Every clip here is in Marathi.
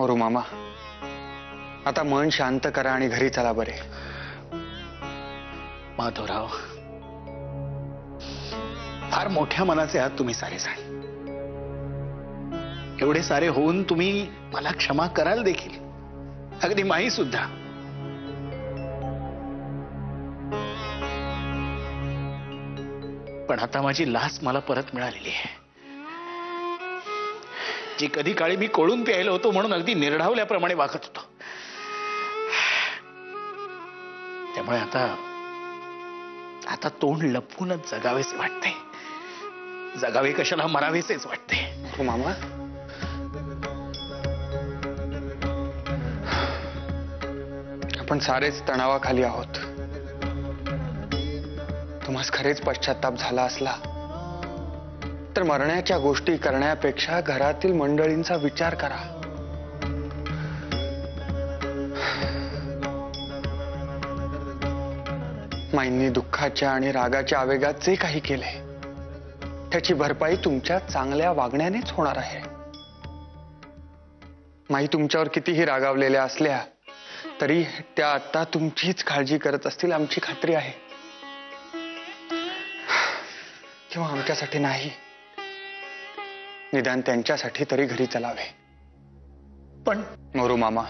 मोरू मामा, आता मन शांत करा आणि घरी चला बरे. माधवराव, फार मोठ्या मनाचे आहात तुम्ही सारेजण. एवढे सारे होऊन तुम्ही मला क्षमा कराल देखील, अगदी माई सुद्धा. पण आता माझी लाच मला परत मिळालेली आहे, जी कधी काळी मी कोळून प्यायलो होतो म्हणून अगदी निर्ढावल्याप्रमाणे वागत होतो. त्यामुळे आता तोंड लपवूनच जगावेसे वाटते. जगावे कशाला, मरावेसेच वाटते. हो मामा, आपण सारेच तणावाखाली आहोत. तुम्हाला खरेच पश्चाताप झाला असला तर मरण्याच्या गोष्टी करण्यापेक्षा घरातील मंडळींचा विचार करा. माईंनी दुःखाच्या आणि रागाच्या आवेगात जे काही केले त्याची भरपाई तुमच्या चांगल्या वागण्यानेच होणार आहे. माई तुमच्यावर कितीही रागावलेल्या असल्या तरी त्या आता तुमचीच काळजी करत असतील आमची खात्री आहे. किंवा आमच्यासाठी नाही, निदान त्यांच्यासाठी तरी घरी चलावे. पण मोरू मामा,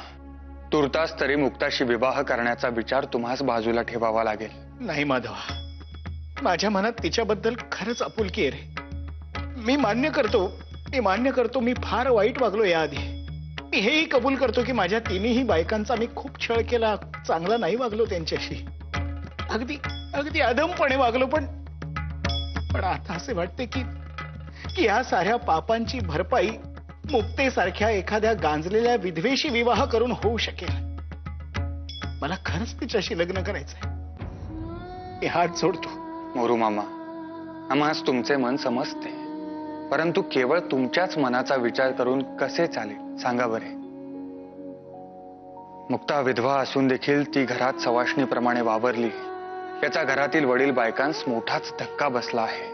तुर्तास तरी मुक्ताशी विवाह करण्याचा विचार तुम्हास बाजूला ठेवावा लागेल. नाही माधवा, माझ्या मनात तिच्याबद्दल खरंच आपुलकी आहे रे. मी मान्य करतो मी फार वाईट वागलो याआधी. मी हेही कबूल करतो की माझ्या तिन्ही बायकांचा मी खूप छळ केला, चांगला नाही वागलो त्यांच्याशी, अगदी अधमपणे वागलो. पण आता असे वाटते की या साऱ्या पापांची भरपाई मुक्तेसारख्या एखाद्या गांजलेल्या विधवेशी विवाह करून होऊ शकेल. मला खरंच तिच्याशी लग्न करायचंय. मी हात जोडतो. मोरू मामा, आम्हास तुमचे मन समजते, परंतु केवळ तुमच्याच मनाचा विचार करून कसे चालेल सांगा बरे. मुक्ता विधवा असून देखील ती घरात सवाष्णीप्रमाणे वावरली याचा घरातील वडील बायकांस मोठाच धक्का बसला आहे.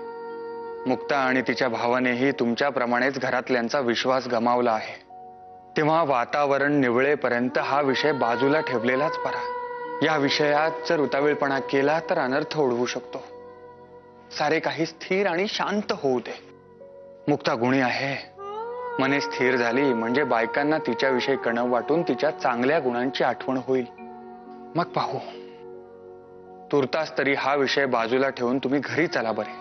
मुक्ता आणि तिच्या भावानेही तुमच्याप्रमाणेच घरातल्यांचा विश्वास गमावला आहे. तेव्हा वातावरण निवळेपर्यंत हा विषय बाजूला ठेवलेलाच बरा. या विषयात जर उतावीळपणा केला तर अनर्थ ओढवू शकतो. सारे काही स्थिर आणि शांत होऊ दे. मुक्ता गुणी आहे, मने स्थिर झाली म्हणजे बायकांना तिच्याविषयी कणव वाटून तिच्या चांगल्या गुणांची आठवण होईल. मग पाहू. तुर्तास तरी हा विषय बाजूला ठेवून तुम्ही घरी चला बरे.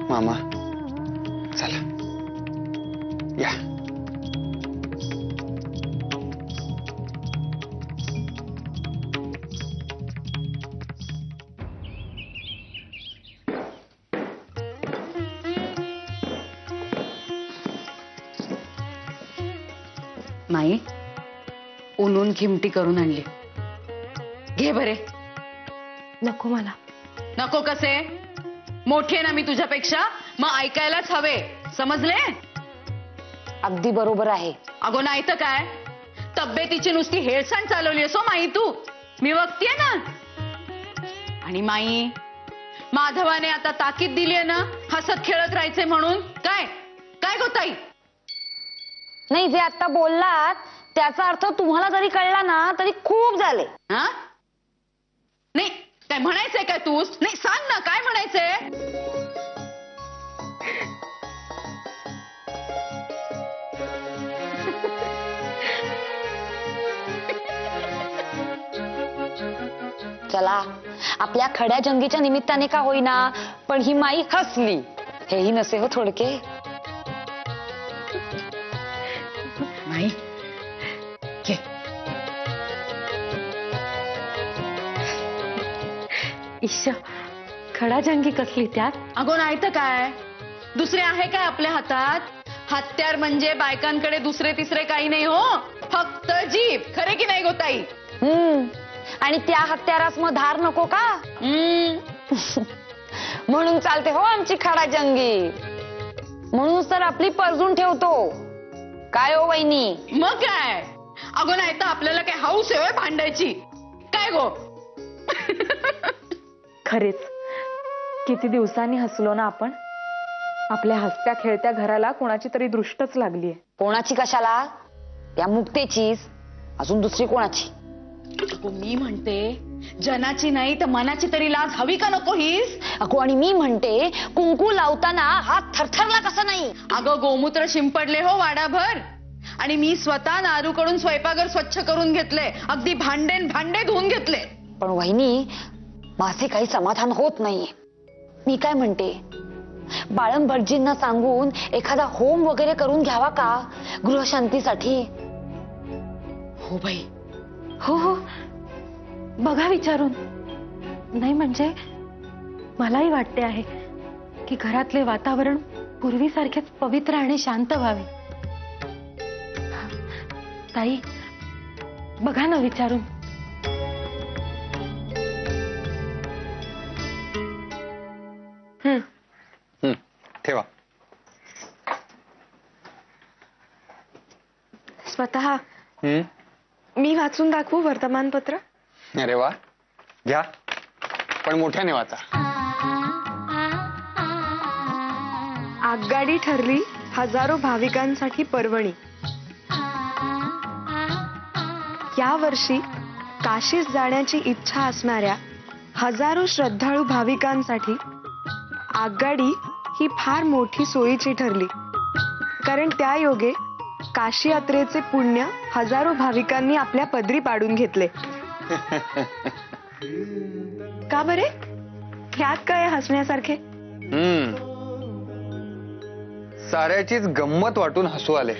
मामा चला या. माई, उन्हून खिमटी करून आणली, घे बरे. नको मला. नको कसे? मोठी आहे ना मी तुझ्यापेक्षा, मग ऐकायलाच हवे, समजले? अगदी बरोबर आहे. अगो नाही तर काय, तब्येतीची नुसती हेळसांड चालवली असो माई तू, मी बघतीये ना. आणि माई, माधवाने आता ताकीद दिलीये ना हसत खेळत राहायचे म्हणून. काय काय गो ताई? नाही, जे आता बोललात त्याचा अर्थ तुम्हाला जरी कळला ना तरी खूप झाले. हा नाही, काय म्हणायचंय काय तूच? नाही सांग ना, काय म्हणायचंय? चला, आपल्या खड्या जंगीच्या निमित्ताने का होईना पण ही माई हसली, हेही नसे हो थोडके. माई घे. ईशा, खडा जंगी कसली त्यात? अगो नाही तर काय, दुसरे आहे काय आपल्या हातात? हत्यार म्हणजे बायकांकडे दुसरे तिसरे काही नाही हो, फक्त जीभ. खरे की नाही गोताई? आणि त्या हत्यारास मग धार नको का? म्हणून चालते हो आमची खडा जंगी. म्हणून तर आपली परजून ठेवतो. काय हो वहिनी? मग काय? अगो नाही तर आपल्याला काय हौस आहे भांडायची? काय गो, खरेच किती दिवसांनी हसलो ना आपण. आपल्या हसत्या खेळत्या घराला कोणाची तरी दृष्टच लागलीये. कोणाची कशाला? त्या मुक्तेचीच. अजून दुसरी कोणाची? मी म्हणते जनाची नाही तर मनाची तरी लाज हवी का नको हीच? अगो आणि मी म्हणते कुंकू लावताना हात थरथरला कसं नाही? अगं गोमूत्र शिंपडले हो वाडाभर. आणि मी स्वतः नारूकडून स्वयंपाकघर स्वच्छ करून घेतले. अगदी भांडे धुवून घेतले. पण वहिनी, माझे काही समाधान होत नाहीये. मी काय म्हणते, बाळंभटजींना सांगून एखादा होम वगैरे करून घ्यावा का गृहशांतीसाठी? हो बाई. हो, बघा विचारून. नाही म्हणजे मलाही वाटते आहे की घरातले वातावरण पूर्वीसारखेच पवित्र आणि शांत व्हावे. ताई, बघा ना विचारून. ठेवा. स्वतः मी वाचून दाखवू वर्तमानपत्र? अरे वा, घ्या, पण मोठ्याने वाचा. आगगाडी ठरली हजारो भाविकांसाठी पर्वणी. या वर्षी काशीस जाण्याची इच्छा असणाऱ्या हजारो श्रद्धाळू भाविकांसाठी आगगाडी ही फार मोठी सोयीची ठरली. कारण त्या योगे काशी यात्रेचे पुण्य हजारो भाविकांनी आपल्या पदरी पाडून घेतले. का बरे? ह्यात काय हसण्यासारखे? साऱ्याचीच गंमत वाटून हसू आले.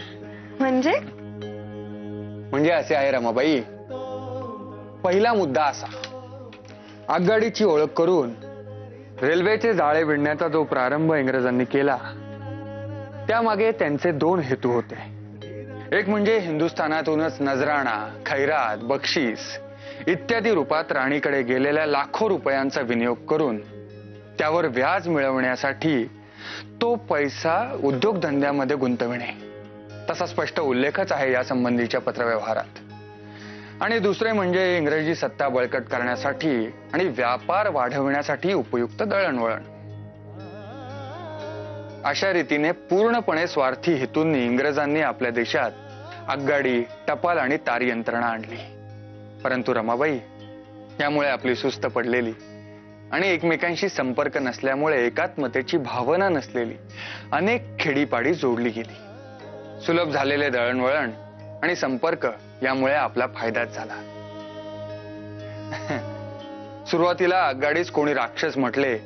म्हणजे असे आहे रमाबाई. पहिला मुद्दा असा, आगगाडीची ओळख करून रेल्वेचे जाळे विणण्याचा जो प्रारंभ इंग्रजांनी केला त्यामागे त्यांचे 2 हेतू होते. एक म्हणजे हिंदुस्थानातूनच नजराणा, खैरात, बक्षीस इत्यादी रूपात राणीकडे गेलेल्या लाखो रुपयांचा विनियोग करून त्यावर व्याज मिळवण्यासाठी तो पैसा उद्योगधंद्यामध्ये गुंतविणे. तसा स्पष्ट उल्लेखच आहे या संबंधीच्या पत्रव्यवहारात. आणि दुसरे म्हणजे इंग्रजी सत्ता बळकट करण्यासाठी आणि व्यापार वाढवण्यासाठी उपयुक्त दळणवळण. अशा रीतीने पूर्णपणे स्वार्थी हेतूंनी इंग्रजांनी आपल्या देशात आगगाडी, टपाल आणि तार यंत्रणा आणली. परंतु रमाबाई, यामुळे आपली सुस्त पडलेली आणि एकमेकांशी संपर्क नसल्यामुळे एकात्मतेची भावना नसलेली अनेक खेडीपाडी जोडली गेली. सुलभ झालेले दळणवळण आणि संपर्क यामुळे आपला फायदाच झाला. सुरुवातीला आगगाडीस कोणी राक्षस म्हटले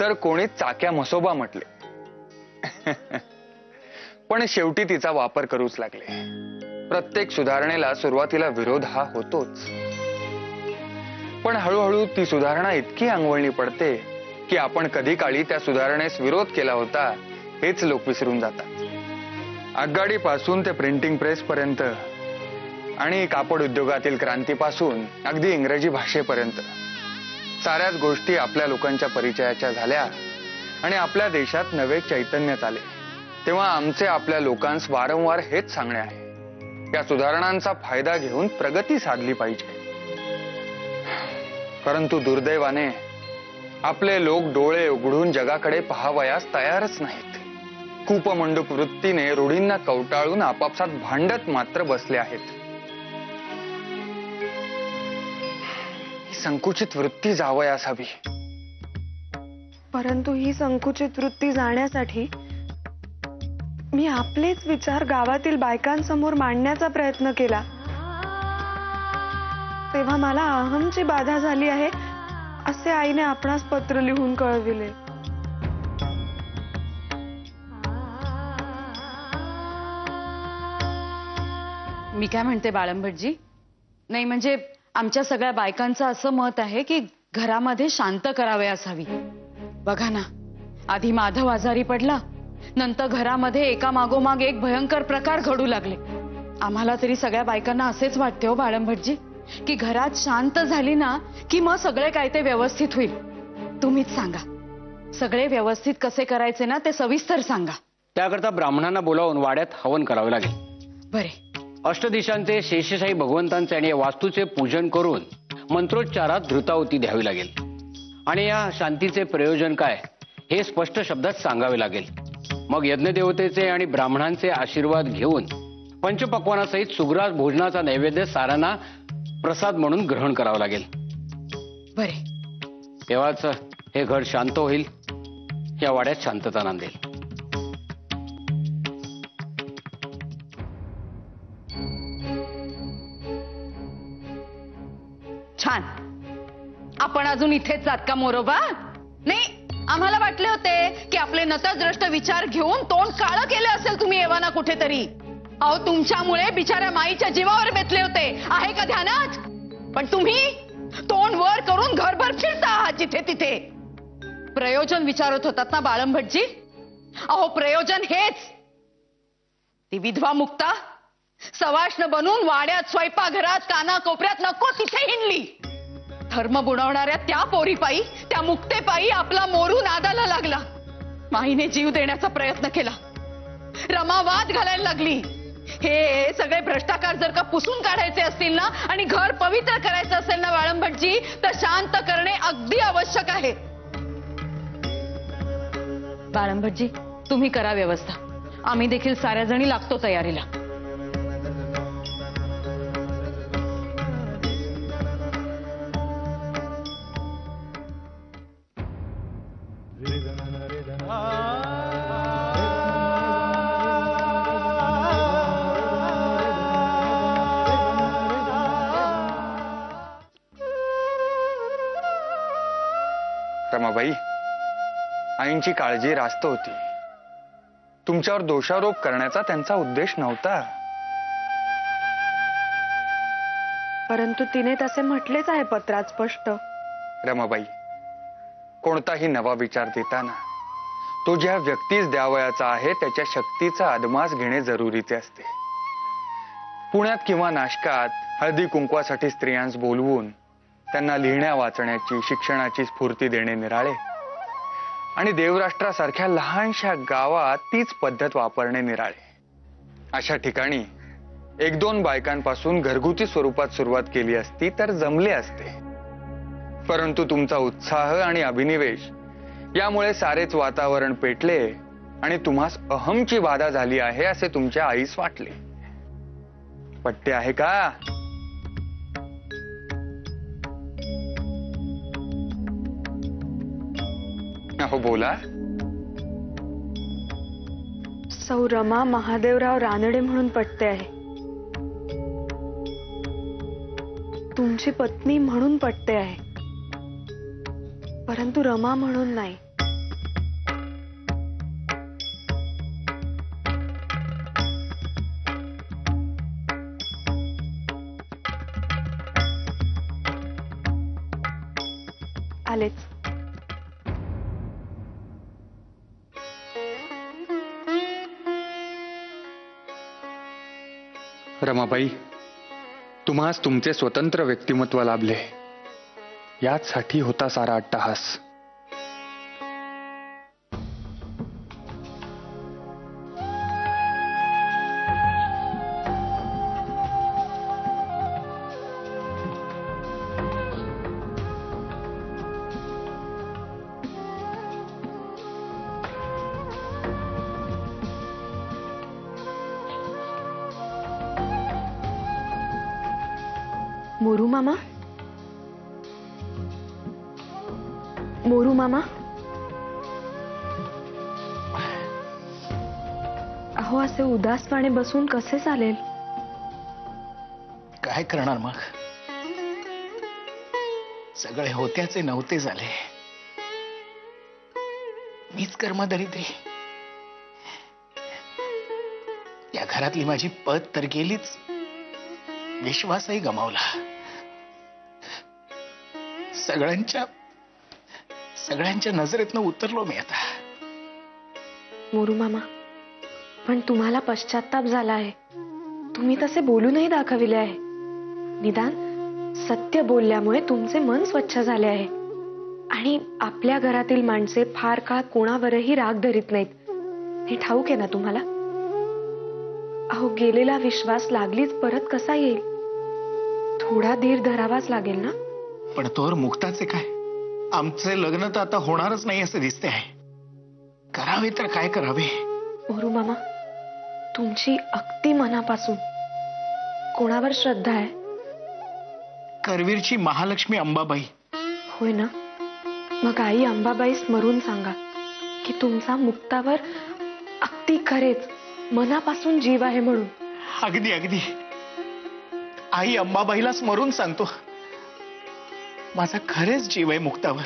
तर कोणी चाक्या म्हसोबा म्हटले. पण शेवटी तिचा वापर करूच लागले. प्रत्येक सुधारणेला सुरुवातीला विरोध हा होतोच. पण हळूहळू ती सुधारणा इतकी अंगवळणी पडते की आपण कधी काळी त्या सुधारणेस विरोध केला होता हेच लोक विसरून जातात. आगगाडी पासून ते प्रिंटिंग प्रेस पर्यंत आणि कापड उद्योगातील क्रांतीपासून अगदी इंग्रजी भाषेपर्यंत साऱ्याच गोष्टी आपल्या लोकांच्या परिचयाच्या झाल्या आणि आपल्या देशात नवे चैतन्य आले. तेव्हा आमचे आपल्या लोकांस वारंवार हेच सांगणे आहे, या सुधारणांचा फायदा घेऊन प्रगती साधली पाहिजे. परंतु दुर्दैवाने आपले लोक डोळे उघडून जगाकडे पाहावयास तयारच नाहीत. कूपमंडूक वृत्तीने रूढींना कवटाळून आपापसात भांडत मात्र बसले आहेत. ही संकुचित वृत्ती जावयास हवी. परंतु ही संकुचित वृत्ती जाण्यासाठी मी आपलेच विचार गावातील बायकांसमोर मांडण्याचा प्रयत्न केला. तेव्हा मला अहमची बाधा झाली आहे असे आईने आपणास पत्र लिहून कळविले. मी काय म्हणते बाळंभटजी, नाही म्हणजे आमच्या सगळ्या बायकांचं असं मत आहे की घरामध्ये शांत करावयास हवी. बघा ना, आधी माधव आजारी पडला, नंतर घरामध्ये एका मागोमाग एक भयंकर प्रकार घडू लागले. आम्हाला तरी सगळ्या बायकांना असेच वाटते हो बाळंभटजी की घरात शांत झाली ना की मग सगळे काय ते व्यवस्थित होईल. तुम्हीच सांगा, सगळे व्यवस्थित कसे करायचे ना ते सविस्तर सांगा. त्याकरता ब्राह्मणांना बोलावून वाड्यात हवन करावे लागेल. बरे. अष्टदिशांचे, शेषशाही भगवंतांचे आणि या वास्तूचे पूजन करून मंत्रोच्चारात धृताहुती द्यावी लागेल. आणि या शांतीचे प्रयोजन काय हे स्पष्ट शब्दात सांगावे लागेल. मग यज्ञदेवतेचे आणि ब्राह्मणांचे आशीर्वाद घेऊन पंचपक्वानासहित सुग्रास भोजनाचा नैवेद्य सारांना प्रसाद म्हणून ग्रहण करावं लागेल. बरे, तेव्हाच हे घर शांत होईल, या वाड्यात शांतता नांदेल. छान. आपण अजून इथेच जात का मोरोबा? नाही, आम्हाला वाटले होते की आपले नतद्रष्ट विचार घेऊन तोंड काळं केलं असेल तुम्ही एव्हाना कुठेतरी. अहो, तुमच्यामुळे बिचाऱ्या माईच्या जीवावर बेतले होते, आहे का ध्यानात? पण तुम्ही तोंड वर करून घरभर फिरता आहात जिथे तिथे. प्रयोजन विचारत होतात ना बाळंभटजी? अहो, प्रयोजन हेच. ती विधवा मुक्ता सवाष्ण बनून वाड्यात, स्वयंपाकघरात, कानाकोपऱ्यात नको तिथे हिंडली. धर्म बुडवणाऱ्या त्या पोरीपायी, त्या मुक्तेपायी आपला मोरू नादाला लागला. माईने जीव देण्याचा प्रयत्न केला, रमा वाद घालायला लागली. हे सगळे भ्रष्टाचार जर का पुसून काढायचे असतील ना आणि घर पवित्र करायचं असेल ना बाळंभटजी, तर शांत करणे अगदी आवश्यक आहे. बाळंभटजी, तुम्ही करा व्यवस्था. आम्ही देखील साऱ्या जणी लागतो तयारीला. रमाबाई, आईंची काळजी रास्त होती. तुमच्यावर दोषारोप करण्याचा त्यांचा उद्देश नव्हता. परंतु तिने तसे म्हटलेच आहे पत्रात स्पष्ट. रमाबाई, कोणताही नवा विचार देताना तो ज्या व्यक्तीस द्यावयाचा आहे त्याच्या शक्तीचा अदमास घेणे जरुरीचे असते. पुण्यात किंवा नाशकात हळदी कुंकवासाठी स्त्रियांस बोलवून त्यांना लिहिण्या वाचण्याची, शिक्षणाची स्फूर्ती देणे निराळे आणि देवराष्ट्रासारख्या लहानशा गावात तीच पद्धत वापरणे निराळे. अशा ठिकाणी एक दोन बायकांपासून घरगुती स्वरूपात सुरुवात केली असती तर जमले असते. परंतु तुमचा उत्साह आणि अभिनिवेश यामुळे सारेच वातावरण पेटले आणि तुम्हास अहमची बाधा झाली आहे असे तुमच्या आईस वाटले. पट्टे आहे का? हो, बोला. सौ रमा महादेवराव रानडे म्हणून पटते आहे. तुमची पत्नी म्हणून पटते आहे, परंतु रमा म्हणून नाही. आलेच. रमाबाई, तुम्हास तुमचे स्वतंत्र व्यक्तिमत्व लाभले, याचसाठी होता सारा अट्टहास. मोरू मामा, मोरू मामा, अहो असे उदासपणे बसून कसे चालेल? काय करणार मग? सगळे होत्याचे नव्हते झाले. मीच कर्मदरिद्री. या घरातली माझी पत तर गेलीच, विश्वासही गमावला. सगळ्यांच्या नजरेतनं उतरलो मी आता. मोरू मामा, पण तुम्हाला पश्चाताप झाला आहे. तुम्ही तसे बोलूनही दाखविले आहे. निदान सत्य बोलल्यामुळे तुमचे मन स्वच्छ झाले आहे आणि आपल्या घरातील माणसे फार काळ कोणावरही राग धरीत नाहीत, हे ठाऊक आहे ना तुम्हाला? अहो, गेलेला विश्वास लागलीच परत कसा येईल? थोडा धीर धरावाच लागेल ना. पण तोवर मुक्ताचे काय? आमचे लग्न तर आता होणारच नाही असे दिसते आहे. करावे तर काय करावे. मोरू मामा, तुमची अगदी मनापासून कोणावर श्रद्धा आहे? करवीरची महालक्ष्मी अंबाबाई. होय ना? मग आई अंबाबाई स्मरून सांगा की तुमचा मुक्तावर अगदी खरेच मनापासून जीव आहे म्हणून. अगदी अगदी. आई अंबाबाईला स्मरून सांगतो, माझा खरेच जीव आहे मुक्तावर.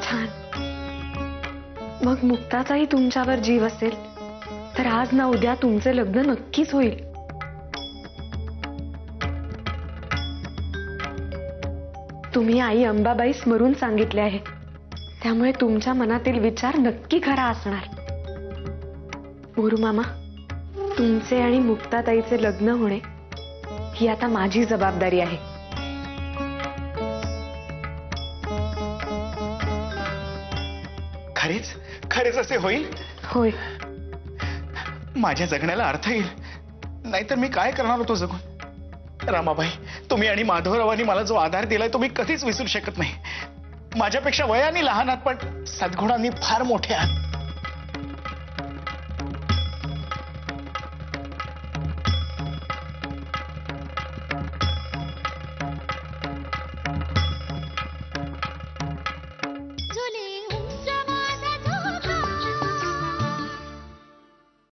छान. मग मुक्ताचाही तुमच्यावर जीव असेल तर आज ना उद्या तुमचे लग्न नक्कीच होईल. तुम्ही आई अंबाबाई स्मरून सांगितले आहे, त्यामुळे तुमच्या मनातील विचार नक्की खरा असणार. मोरू मामा, तुमचे आणि मुक्ताताईचे लग्न होणे ही आता माझी जबाबदारी आहे. खरेच खरेच असे होईल? होय. माझ्या जगण्याला अर्थ येईल, नाहीतर मी काय करणार होतो जगून. रामाबाई, तुम्ही आणि माधवरावांनी मला जो आधार दिलाय तो मी कधीच विसरू शकत नाही. माझ्यापेक्षा वयाने लहान आहात, पण सद्गुणांनी फार मोठे आहात.